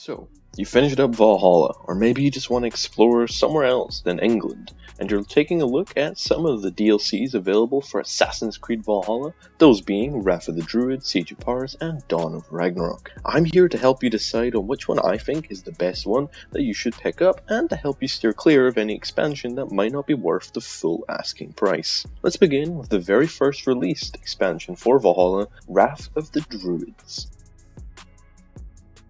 So, you finished up Valhalla, or maybe you just want to explore somewhere else than England, and you're taking a look at some of the DLCs available for Assassin's Creed Valhalla, those being Wrath of the Druids, Siege of Paris, and Dawn of Ragnarok. I'm here to help you decide on which one I think is the best one that you should pick up, and to help you steer clear of any expansion that might not be worth the full asking price. Let's begin with the very first released expansion for Valhalla, Wrath of the Druids.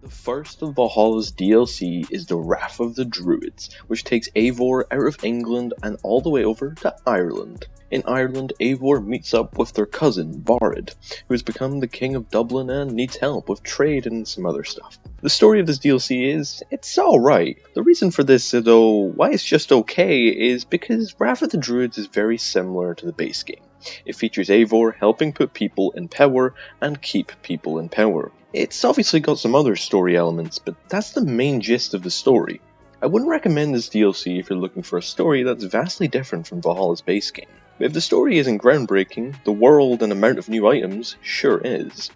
The first of Valhalla's DLC is the Wrath of the Druids, which takes Eivor out of England and all the way over to Ireland. In Ireland, Eivor meets up with their cousin, Varid, who has become the king of Dublin and needs help with trade and some other stuff. The story of this DLC is, it's alright. The reason for this, though, why it's just okay, is because Wrath of the Druids is very similar to the base game. It features Eivor helping put people in power and keep people in power. It's obviously got some other story elements, but that's the main gist of the story. I wouldn't recommend this DLC if you're looking for a story that's vastly different from Valhalla's base game. But if the story isn't groundbreaking, the world and amount of new items sure is.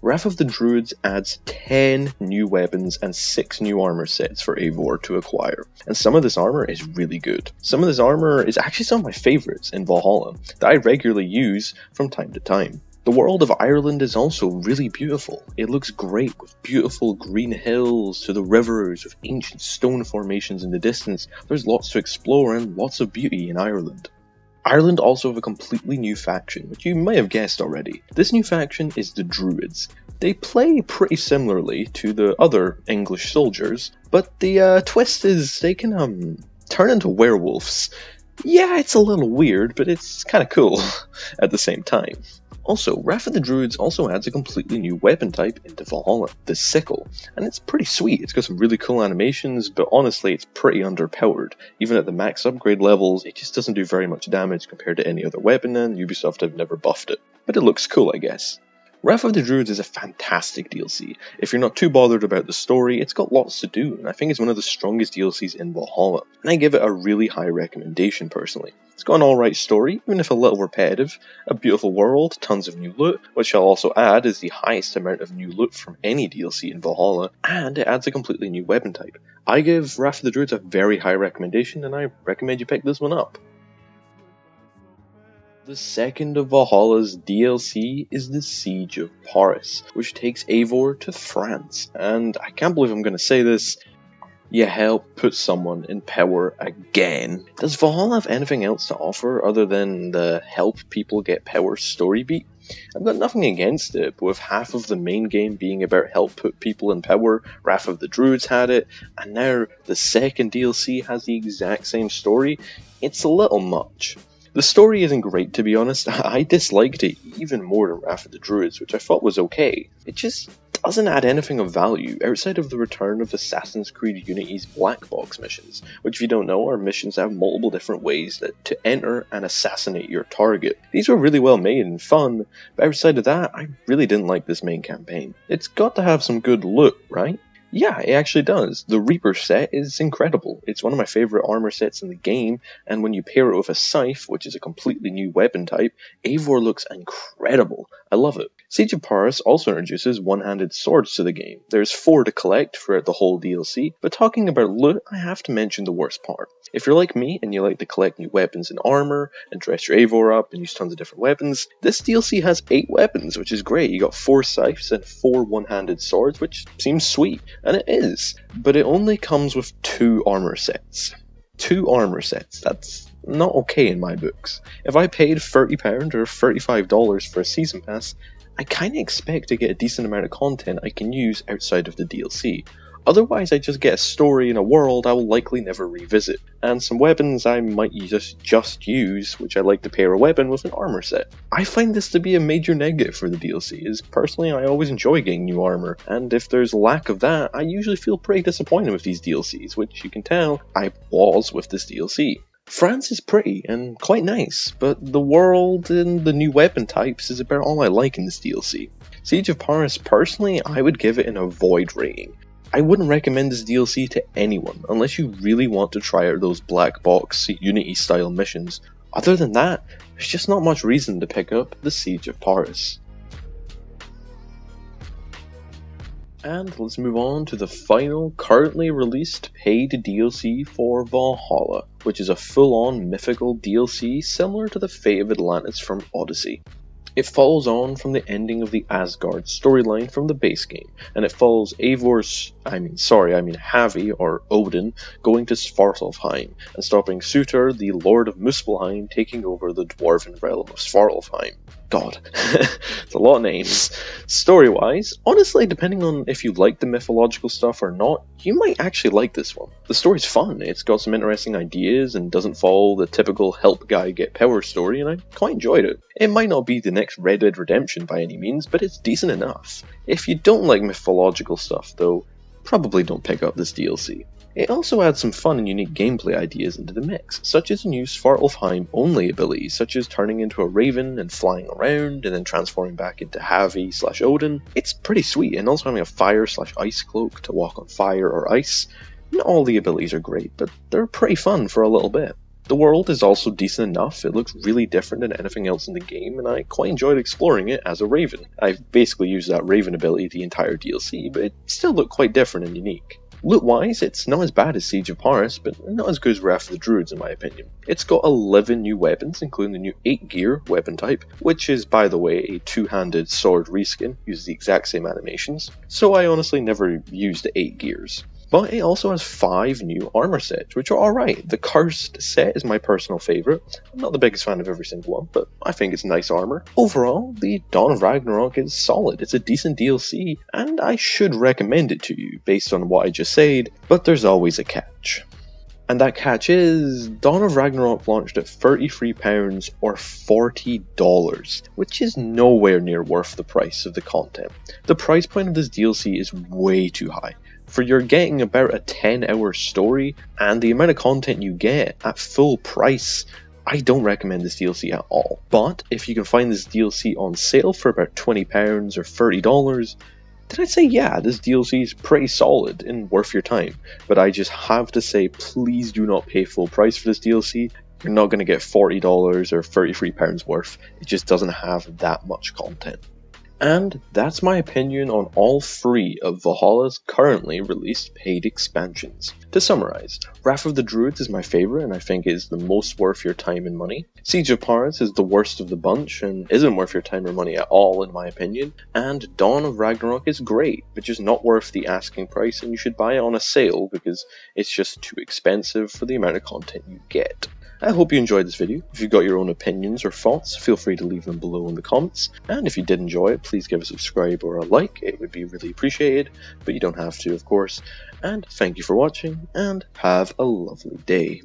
Wrath of the Druids adds 10 new weapons and 6 new armor sets for Eivor to acquire, and some of this armor is really good. Some of this armor is actually some of my favourites in Valhalla that I regularly use from time to time. The world of Ireland is also really beautiful. It looks great with beautiful green hills to the rivers with ancient stone formations in the distance. There's lots to explore and lots of beauty in Ireland. Ireland also have a completely new faction, which you might have guessed already. This new faction is the Druids. They play pretty similarly to the other English soldiers, but the twist is they can turn into werewolves. Yeah, it's a little weird, but it's kinda cool at the same time. Also, Wrath of the Druids also adds a completely new weapon type into Valhalla, the sickle, and it's pretty sweet. It's got some really cool animations, but honestly it's pretty underpowered. Even at the max upgrade levels, it just doesn't do very much damage compared to any other weapon, and Ubisoft have never buffed it. But it looks cool, I guess. Wrath of the Druids is a fantastic DLC. If you're not too bothered about the story, it's got lots to do, and I think it's one of the strongest DLCs in Valhalla, and I give it a really high recommendation personally. It's got an alright story, even if a little repetitive, a beautiful world, tons of new loot, which I'll also add is the highest amount of new loot from any DLC in Valhalla, and it adds a completely new weapon type. I give Wrath of the Druids a very high recommendation, and I recommend you pick this one up. The second of Valhalla's DLC is the Siege of Paris, which takes Eivor to France, and I can't believe I'm going to say this, you help put someone in power again. Does Valhalla have anything else to offer other than the help people get power story beat? I've got nothing against it, but with half of the main game being about help put people in power, Wrath of the Druids had it, and now the second DLC has the exact same story, it's a little much. The story isn't great, to be honest. I disliked it even more than Wrath of the Druids, which I thought was okay. It just doesn't add anything of value outside of the return of Assassin's Creed Unity's black box missions, which if you don't know are missions that have multiple different ways to enter and assassinate your target. These were really well made and fun, but outside of that, I really didn't like this main campaign. It's got to have some good loot, right? Yeah, it actually does. The Reaper set is incredible. It's one of my favourite armor sets in the game, and when you pair it with a scythe, which is a completely new weapon type, Eivor looks incredible. I love it. Siege of Paris also introduces one-handed swords to the game. There's 4 to collect throughout the whole DLC, but talking about loot, I have to mention the worst part. If you're like me and you like to collect new weapons and armor, and dress your Eivor up and use tons of different weapons, this DLC has 8 weapons, which is great. You got 4 scythes and 4 one-handed swords, which seems sweet, and it is. But it only comes with 2 armor sets. 2 armor sets, that's not okay in my books. If I paid £30 or $35 for a season pass, I kinda expect to get a decent amount of content I can use outside of the DLC. Otherwise I just get a story in a world I will likely never revisit, and some weapons I might just use, which I like to pair a weapon with an armor set. I find this to be a major negative for the DLC, as personally I always enjoy getting new armor, and if there's lack of that, I usually feel pretty disappointed with these DLCs, which you can tell I was with this DLC. France is pretty and quite nice, but the world and the new weapon types is about all I like in this DLC. Siege of Paris, personally, I would give it an avoid rating. I wouldn't recommend this DLC to anyone unless you really want to try out those black box Unity style missions. Other than that, there's just not much reason to pick up the Siege of Paris. And let's move on to the final currently released paid DLC for Valhalla, which is a full-on mythical DLC similar to the Fate of Atlantis from Odyssey. It follows on from the ending of the Asgard storyline from the base game, and it follows Havi, or Odin, going to Svartalfheim and stopping Sutor, the Lord of Muspelheim, taking over the dwarven realm of Svartalfheim. God, it's a lot of names. Story-wise, honestly, depending on if you like the mythological stuff or not, you might actually like this one. The story's fun, it's got some interesting ideas and doesn't follow the typical help guy get power story, and I quite enjoyed it. It might not be the next Red Dead Redemption by any means, but it's decent enough. If you don't like mythological stuff though, probably don't pick up this DLC. It also adds some fun and unique gameplay ideas into the mix, such as a new Svartalfheim only abilities, such as turning into a raven and flying around and then transforming back into Havi/Odin. It's pretty sweet, and also having a fire/ice cloak to walk on fire or ice. Not all the abilities are great, but they're pretty fun for a little bit. The world is also decent enough, it looks really different than anything else in the game, and I quite enjoyed exploring it as a raven. I've basically used that raven ability the entire DLC, but it still looked quite different and unique. Loot-wise, it's not as bad as Siege of Paris, but not as good as Wrath of the Druids in my opinion. It's got 11 new weapons, including the new 8-gear weapon type, which is, by the way, a two-handed sword reskin, uses the exact same animations, so I honestly never used the 8 gears. But it also has 5 new armor sets, which are alright. The Cursed set is my personal favourite. I'm not the biggest fan of every single one, but I think it's nice armor. Overall, the Dawn of Ragnarok is solid. It's a decent DLC, and I should recommend it to you, based on what I just said, but there's always a catch. And that catch is, Dawn of Ragnarok launched at £33 or $40, which is nowhere near worth the price of the content. The price point of this DLC is way too high. For you're getting about a 10-hour story, and the amount of content you get at full price, I don't recommend this DLC at all. But if you can find this DLC on sale for about £20 or $30, then I'd say yeah, this DLC is pretty solid and worth your time. But I just have to say, please do not pay full price for this DLC. You're not going to get $40 or £33 worth. It just doesn't have that much content. And that's my opinion on all 3 of Valhalla's currently released paid expansions. To summarise, Wrath of the Druids is my favourite and I think is the most worth your time and money. Siege of Paris is the worst of the bunch and isn't worth your time or money at all in my opinion. And Dawn of Ragnarok is great, but just not worth the asking price, and you should buy it on a sale because it's just too expensive for the amount of content you get. I hope you enjoyed this video. If you've got your own opinions or thoughts, feel free to leave them below in the comments. And if you did enjoy it, please give a subscribe or a like. It would be really appreciated, but you don't have to, of course. And thank you for watching, and have a lovely day.